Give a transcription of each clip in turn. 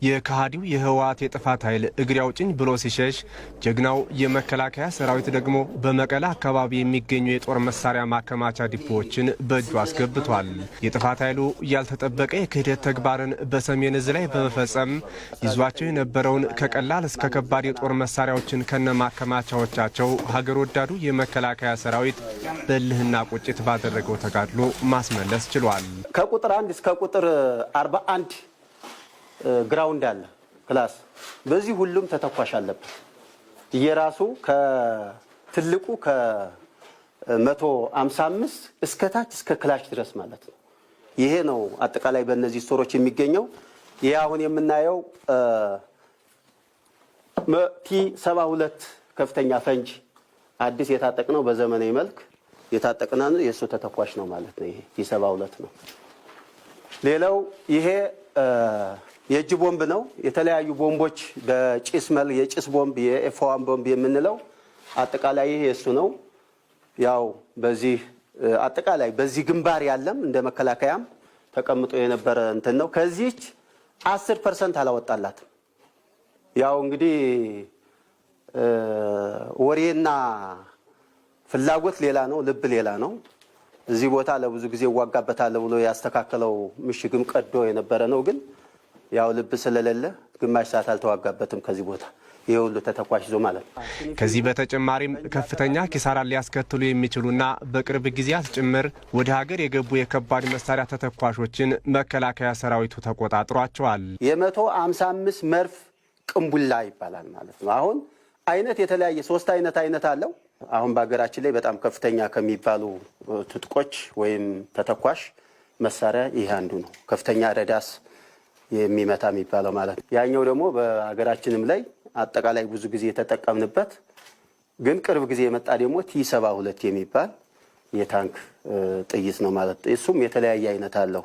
የካሃዲው የህወሓት የጥፋት ኃይል እግሬ አውጭኝ ብሎ ሲሸሽ ጀግናው የመከላከያ ሰራዊት ደግሞ በመቀለ አካባቢ የሚገኙ የጦር መሳሪያ ማከማቻ ዲፖዎችን በእጁ አስገብቷል። የጥፋት ኃይሉ ያልተጠበቀ የክህደት ተግባርን በሰሜን ዕዝ ላይ በመፈጸም ይዟቸው የነበረውን ከቀላል እስከ ከባድ የጦር መሳሪያዎችን ከነማከማቻዎቻቸው ሀገር ወዳዱ የመከላከያ ሰራዊት በልህና ቁጭት ባደረገው ተጋድሎ ማስመለስ ችሏል። ከቁጥር 1 እስከ ቁጥር 41 ግራውንድ አለ ክላስ በዚህ ሁሉም ተተኳሽ አለበት የራሱ ከትልቁ ከ155 እስከ ታች እስከ ክላሽ ድረስ ማለት ነው። ይሄ ነው አጠቃላይ በእነዚህ ስቶሮች የሚገኘው። ይሄ አሁን የምናየው ቲ72 ከፍተኛ ፈንጅ አዲስ የታጠቅነው በዘመናዊ መልክ የታጠቅነው የሱ ተተኳሽ ነው ማለት ነው። ይሄ ቲ72 ነው። ሌላው ይሄ የእጅ ቦምብ ነው። የተለያዩ ቦምቦች በጭስ መልክ የጭስ ቦምብ የኤፍ1 ቦምብ የምንለው አጠቃላይ ይሄ እሱ ነው። ያው በዚህ አጠቃላይ በዚህ ግንባር ያለም እንደ መከላከያም ተቀምጦ የነበረ እንትን ነው። ከዚህች 10% አላወጣላትም። ያው እንግዲህ ወሬና ፍላጎት ሌላ ነው፣ ልብ ሌላ ነው። እዚህ ቦታ ለብዙ ጊዜ ዋጋበታለሁ ብሎ ያስተካከለው ምሽግም ቀዶ የነበረ ነው። ግን ያው ልብ ስለሌለ ግማሽ ሰዓት አልተዋጋበትም ከዚህ ቦታ ይሄ ሁሉ ተተኳሽ ይዞ ማለት ነው። ከዚህ በተጨማሪም ከፍተኛ ኪሳራ ሊያስከትሉ የሚችሉና በቅርብ ጊዜያት ጭምር ወደ ሀገር የገቡ የከባድ መሳሪያ ተተኳሾችን መከላከያ ሰራዊቱ ተቆጣጥሯቸዋል። የ155 መርፍ ቅንቡላ ይባላል ማለት ነው። አሁን አይነት የተለያየ 3 አይነት አለው። አሁን በሀገራችን ላይ በጣም ከፍተኛ ከሚባሉ ትጥቆች ወይም ተተኳሽ መሳሪያ ይሄ አንዱ ነው። ከፍተኛ ረዳስ የሚመታ የሚባለው ማለት ነው። ያኛው ደግሞ በሀገራችንም ላይ አጠቃላይ ብዙ ጊዜ የተጠቀምንበት ግን ቅርብ ጊዜ የመጣ ደግሞ ቲ72 የሚባል የታንክ ጥይት ነው ማለት ነው። እሱም የተለያየ አይነት አለው።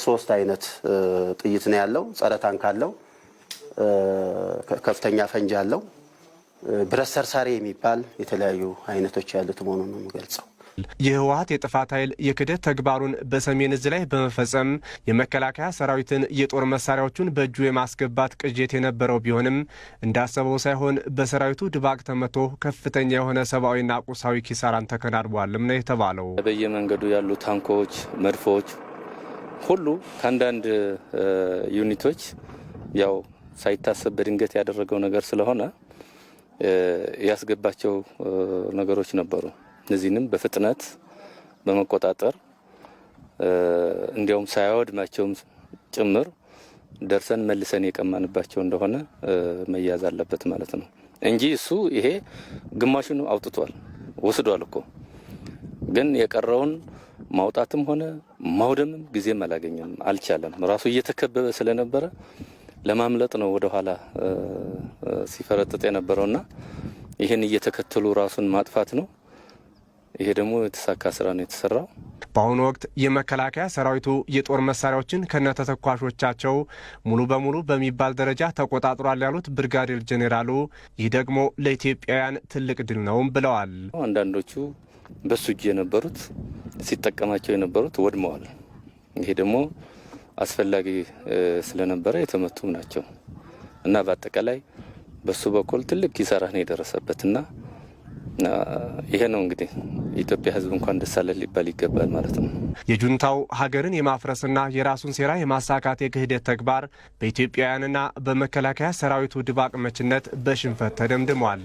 3 አይነት ጥይት ነው ያለው። ጸረ ታንክ አለው፣ ከፍተኛ ፈንጅ አለው፣ ብረት ሰርሳሪ የሚባል የተለያዩ አይነቶች ያሉት መሆኑን ነው የሚገልጸው። የህወሓት የጥፋት ኃይል የክህደት ተግባሩን በሰሜን ዕዝ ላይ በመፈጸም የመከላከያ ሰራዊትን የጦር መሳሪያዎቹን በእጁ የማስገባት ቅዠት የነበረው ቢሆንም እንዳሰበው ሳይሆን በሰራዊቱ ድባቅ ተመቶ ከፍተኛ የሆነ ሰብአዊና ቁሳዊ ኪሳራን ተከናንቧልም ነው የተባለው። በየመንገዱ ያሉ ታንኮች፣ መድፎች ሁሉ ከአንዳንድ ዩኒቶች ያው ሳይታሰብ በድንገት ያደረገው ነገር ስለሆነ ያስገባቸው ነገሮች ነበሩ። እነዚህንም በፍጥነት በመቆጣጠር እንዲያውም ሳያወድማቸውም ጭምር ደርሰን መልሰን የቀማንባቸው እንደሆነ መያዝ አለበት ማለት ነው እንጂ እሱ ይሄ ግማሹን አውጥቷል ወስዷል እኮ። ግን የቀረውን ማውጣትም ሆነ ማውደምም ጊዜም አላገኘም፣ አልቻለም። ራሱ እየተከበበ ስለነበረ ለማምለጥ ነው ወደ ኋላ ሲፈረጥጥ የነበረውና ይሄን እየተከተሉ ራሱን ማጥፋት ነው። ይሄ ደግሞ የተሳካ ስራ ነው የተሰራው። በአሁኑ ወቅት የመከላከያ ሰራዊቱ የጦር መሳሪያዎችን ከነተተኳሾቻቸው ሙሉ በሙሉ በሚባል ደረጃ ተቆጣጥሯል ያሉት ብርጋዴር ጄኔራሉ ይህ ደግሞ ለኢትዮጵያውያን ትልቅ ድል ነውም ብለዋል። አንዳንዶቹ በሱ እጅ የነበሩት ሲጠቀማቸው የነበሩት ወድመዋል። ይሄ ደግሞ አስፈላጊ ስለነበረ የተመቱም ናቸው እና በአጠቃላይ በሱ በኩል ትልቅ ኪሳራ ነው የደረሰበትና ይሄ ነው እንግዲህ የኢትዮጵያ ሕዝብ እንኳን ደስ አለ ሊባል ይገባል ማለት ነው። የጁንታው ሀገርን የማፍረስና የራሱን ሴራ የማሳካት የክህደት ተግባር በኢትዮጵያውያንና በመከላከያ ሰራዊቱ ድባቅ መችነት በሽንፈት ተደምድሟል።